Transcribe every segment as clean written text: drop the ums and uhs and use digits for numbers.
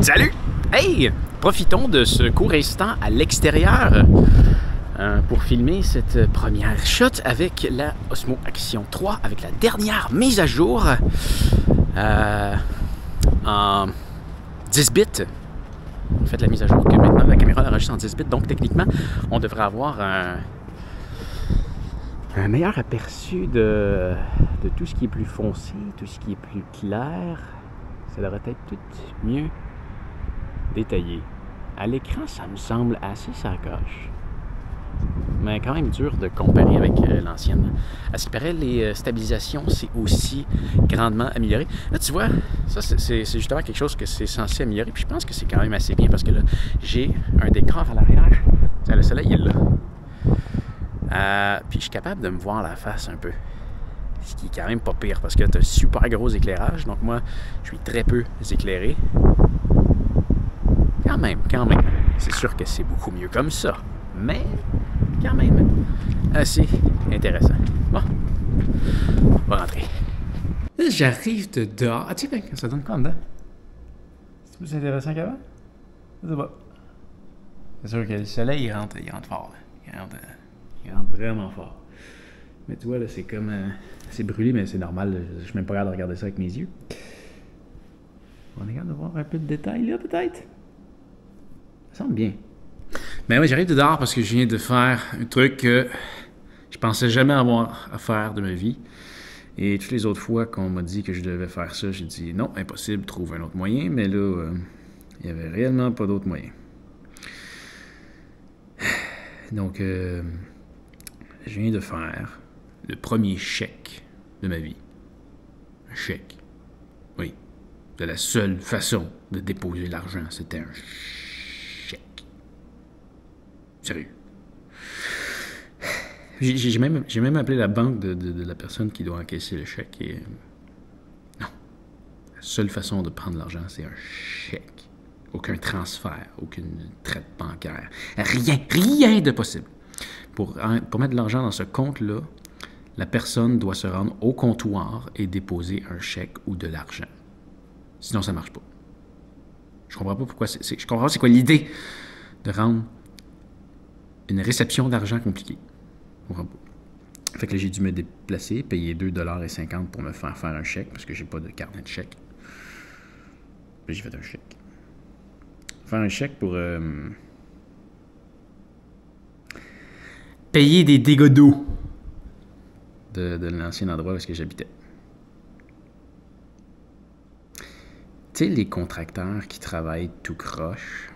Salut! Hey! Profitons de ce court instant à l'extérieur pour filmer cette première shot avec la Osmo Action 3, avec la dernière mise à jour en 10 bits. En fait, la mise à jour que maintenant la caméra l'enregistre en 10 bits, donc techniquement, on devrait avoir un meilleur aperçu de tout ce qui est plus foncé, tout ce qui est plus clair. Ça devrait être tout mieux détaillé. À l'écran, ça me semble assez sacoche. Mais quand même dur de comparer avec l'ancienne. À ce qui paraît, les stabilisations, c'est aussi grandement amélioré. Là, tu vois, ça, c'est justement quelque chose que c'est censé améliorer. Puis je pense que c'est quand même assez bien parce que là, j'ai un décor à l'arrière. Le soleil est là. Puis je suis capable de me voir la face un peu. Ce qui est quand même pas pire parce que tu as un super gros éclairage. Donc moi, je suis très peu éclairé. Quand même. C'est sûr que c'est beaucoup mieux comme ça. Mais quand même assez intéressant. Bon, on va rentrer. Là, j'arrive de dehors. Ah, tu sais, ça donne quoi en dedans? C'est plus intéressant qu'avant? Je sais pas. C'est sûr que le soleil, il rentre fort. Il rentre vraiment fort. Mais tu vois, là, c'est comme... c'est brûlé, mais c'est normal. Là. Je suis même pas capable de regarder ça avec mes yeux. On est capable de voir un peu de détails, là, peut-être? Ça semble bien. Ben oui, j'arrive de dehors parce que je viens de faire un truc que je pensais jamais avoir à faire de ma vie. Et toutes les autres fois qu'on m'a dit que je devais faire ça, j'ai dit non, impossible, trouve un autre moyen. Mais là, il n'y avait réellement pas d'autre moyen. Donc, je viens de faire le premier chèque de ma vie. Un chèque. Oui. De la seule façon de déposer l'argent, c'était un chèque. Sérieux. J'ai même appelé la banque de la personne qui doit encaisser le chèque et... non. La seule façon de prendre l'argent, c'est un chèque. Aucun transfert, aucune traite bancaire. Rien de possible. Pour mettre de l'argent dans ce compte-là, la personne doit se rendre au comptoir et déposer un chèque ou de l'argent. Sinon, ça ne marche pas. Je comprends pas pourquoi je comprends pas c'est quoi l'idée de rendre une réception d'argent compliquée. Je comprends pas. Fait que là, j'ai dû me déplacer, payer 2,50 $ pour me faire un chèque, parce que j'ai pas de carnet de chèque. Puis j'ai fait un chèque. Faire un chèque pour payer des dégâts d'eau de l'ancien endroit où j'habitais. Tu sais, les contracteurs qui travaillent tout croche,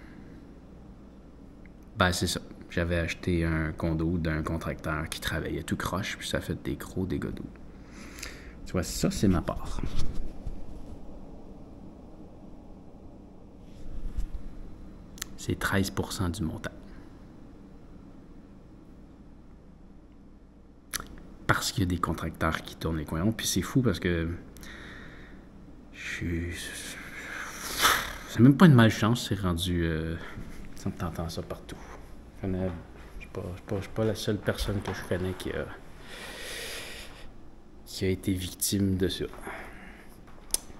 ben c'est ça. J'avais acheté un condo d'un contracteur qui travaillait tout croche, puis ça a fait des gros dégâts d'eau. Tu vois, ça, c'est ma part. C'est 13% du montant. Parce qu'il y a des contracteurs qui tournent les coins. Puis c'est fou parce que c'est même pas une malchance, c'est rendu... ça me t'entend ça partout. Je suis pas la seule personne que je connais qui a été victime de ça.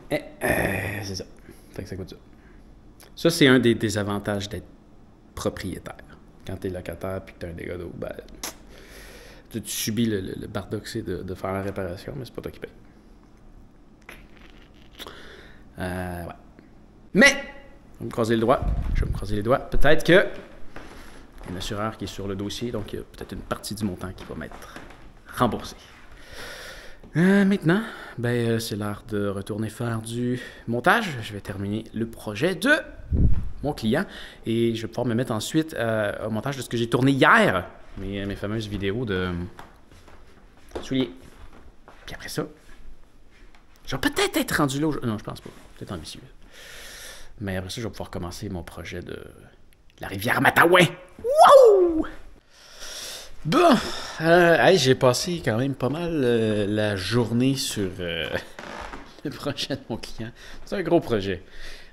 C'est ça. Fait que ça coûte ça. Ça, c'est un des désavantages d'être propriétaire. Quand tu es locataire et que tu as un dégât d'eau, ben, tu subis le bardoxé de faire la réparation, mais c'est pas toi qui paye. Ouais. Mais, je vais me croiser les doigts. Peut-être que un assureur qui est sur le dossier, donc il y a peut-être une partie du montant qui va m'être remboursée. Maintenant, ben, c'est l'heure de retourner faire du montage. Je vais terminer le projet de mon client et je vais pouvoir me mettre ensuite au montage de ce que j'ai tourné hier, mes fameuses vidéos de souliers. Puis après ça, je vais peut-être être rendu là. Non, je pense pas. Peut-être ambitieux. Mais après ça, je vais pouvoir commencer mon projet de la rivière Mattaouin. Wow! Bon, j'ai passé quand même pas mal la journée sur le projet de mon client. C'est un gros projet.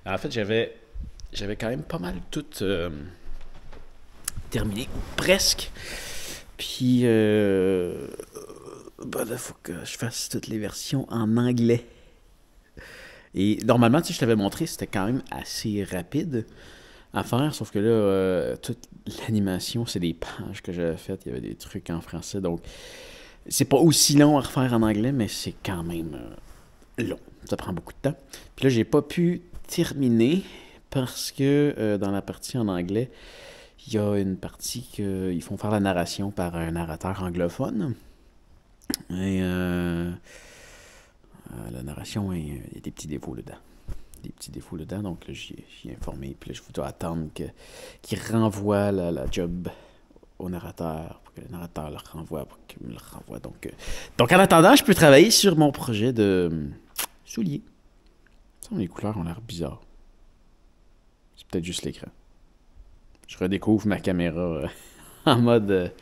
En fait, j'avais quand même pas mal tout terminé, presque. Puis, il faut que je fasse toutes les versions en anglais. Et normalement, tu sais, je t'avais montré, c'était quand même assez rapide à faire, sauf que là, toute l'animation, c'est des pages que j'avais faites, il y avait des trucs en français, donc c'est pas aussi long à refaire en anglais, mais c'est quand même long. Ça prend beaucoup de temps. Puis là, j'ai pas pu terminer parce que dans la partie en anglais, il y a une partie qu'ils font faire la narration par un narrateur anglophone. Et la narration, il y a des petits défauts dedans. Donc là, j'y ai informé. Puis là, je dois attendre qu'il renvoie la job au narrateur, pour que le narrateur le renvoie, pour qu'il me le renvoie. Donc en attendant, je peux travailler sur mon projet de souliers. Les couleurs ont l'air bizarres. C'est peut-être juste l'écran. Je redécouvre ma caméra en mode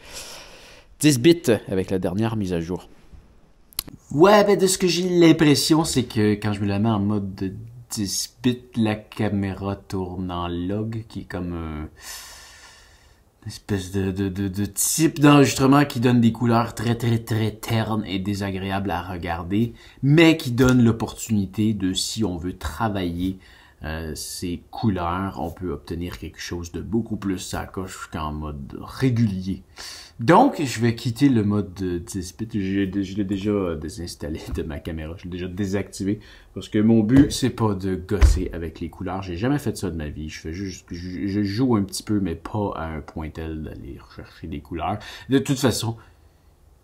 10 bits avec la dernière mise à jour. Ouais, ben de ce que j'ai l'impression, c'est que quand je me la mets en mode de 10 bits, la caméra tourne en log, qui est comme une espèce de type d'enregistrement qui donne des couleurs très très très ternes et désagréables à regarder, mais qui donne l'opportunité de, si on veut travailler ces couleurs, on peut obtenir quelque chose de beaucoup plus sacoche qu'en mode régulier. Donc, je vais quitter le mode 10 bits. Je l'ai déjà désinstallé de ma caméra. Je l'ai déjà désactivé parce que mon but, c'est pas de gosser avec les couleurs. J'ai jamais fait ça de ma vie. Je joue un petit peu, mais pas à un point tel d'aller rechercher des couleurs. De toute façon,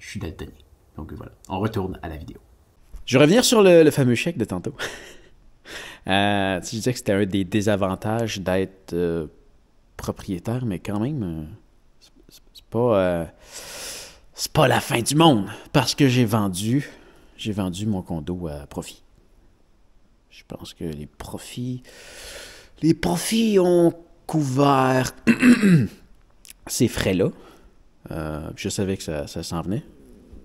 je suis daltonien. Donc voilà, on retourne à la vidéo. Je vais revenir sur le fameux chèque de tantôt. Je disais que c'était un des désavantages d'être propriétaire, mais quand même, c'est pas la fin du monde, parce que j'ai vendu mon condo à profit. Je pense que les profits ont couvert ces frais-là. Je savais que ça s'en venait.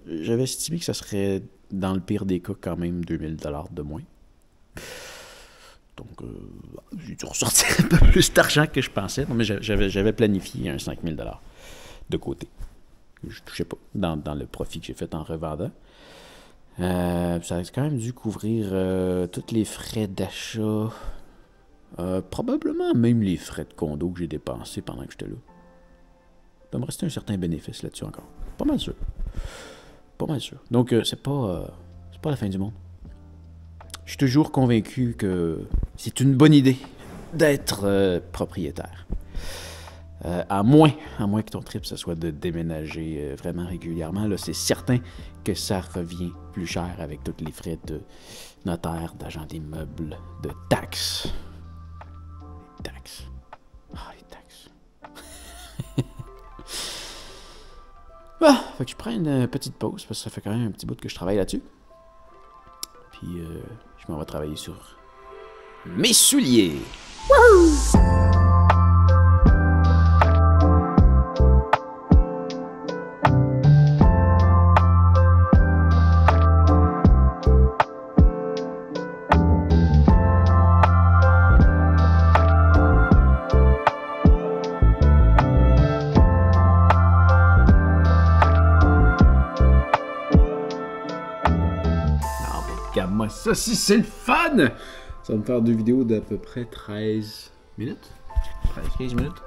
J'avais estimé que ça serait, dans le pire des cas, quand même 2000 $ de moins. Donc, j'ai dû ressortir un peu plus d'argent que je pensais. Non, mais j'avais planifié un 5000 $ de côté. Je ne touchais pas dans le profit que j'ai fait en revendant. Ça a quand même dû couvrir tous les frais d'achat. Probablement même les frais de condo que j'ai dépensés pendant que j'étais là. Il va me rester un certain bénéfice là-dessus encore. Pas mal sûr. Donc, c'est pas la fin du monde. Je suis toujours convaincu que c'est une bonne idée d'être propriétaire. À moins que ton trip, ce soit de déménager vraiment régulièrement. Là, c'est certain que ça revient plus cher avec tous les frais de notaire, d'agent d'immeuble, de taxes. Les taxes. Fait que je prends une petite pause parce que ça fait quand même un petit bout que je travaille là-dessus. Puis je m'en vais travailler sur mes souliers. Wouhou! Regarde-moi ça, si c'est le fun! Ça va me faire 2 vidéos d'à peu près 13 minutes. 13-15 minutes.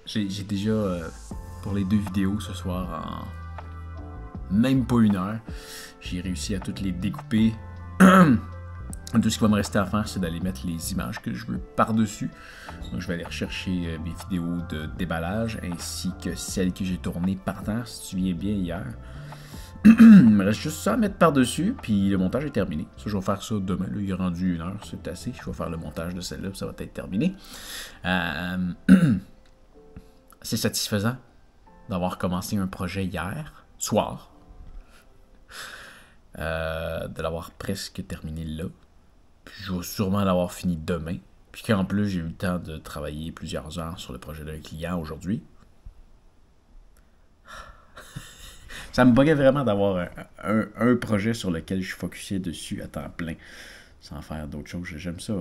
J'ai déjà, pour les 2 vidéos ce soir, en même pas 1 heure, j'ai réussi à toutes les découper. Tout ce qui va me rester à faire, c'est d'aller mettre les images que je veux par-dessus. Donc, je vais aller rechercher mes vidéos de déballage ainsi que celles que j'ai tournées par terre, si tu viens bien hier. Il me reste juste ça à mettre par-dessus, puis le montage est terminé. Ça, je vais faire ça demain. Là, il est rendu 1 heure, c'est assez. Je vais faire le montage de celle-là, puis ça va être terminé. C'est satisfaisant d'avoir commencé un projet hier, soir. De l'avoir presque terminé là. Puis je vais sûrement l'avoir fini demain. Puis qu'en plus, j'ai eu le temps de travailler plusieurs heures sur le projet d'un client aujourd'hui. Ça me buguait vraiment d'avoir un projet sur lequel je focusais dessus à temps plein, sans faire d'autres choses. J'aime ça.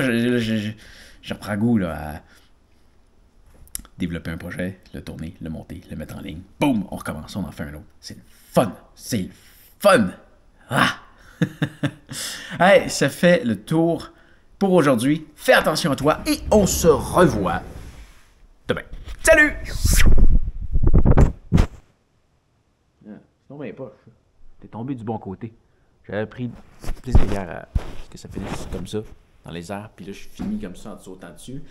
Je reprends goût là, à développer un projet, le tourner, le monter, le mettre en ligne. Boum, on recommence, on en fait un autre. C'est le fun. C'est le Fun! Ah! Hey, ça fait le tour pour aujourd'hui. Fais attention à toi et on se revoit demain. Salut! Non, mais pas. T'es tombé du bon côté. J'avais pris plaisir à ce que ça finisse comme ça, dans les airs, puis là, je finis comme ça en te sautant dessus.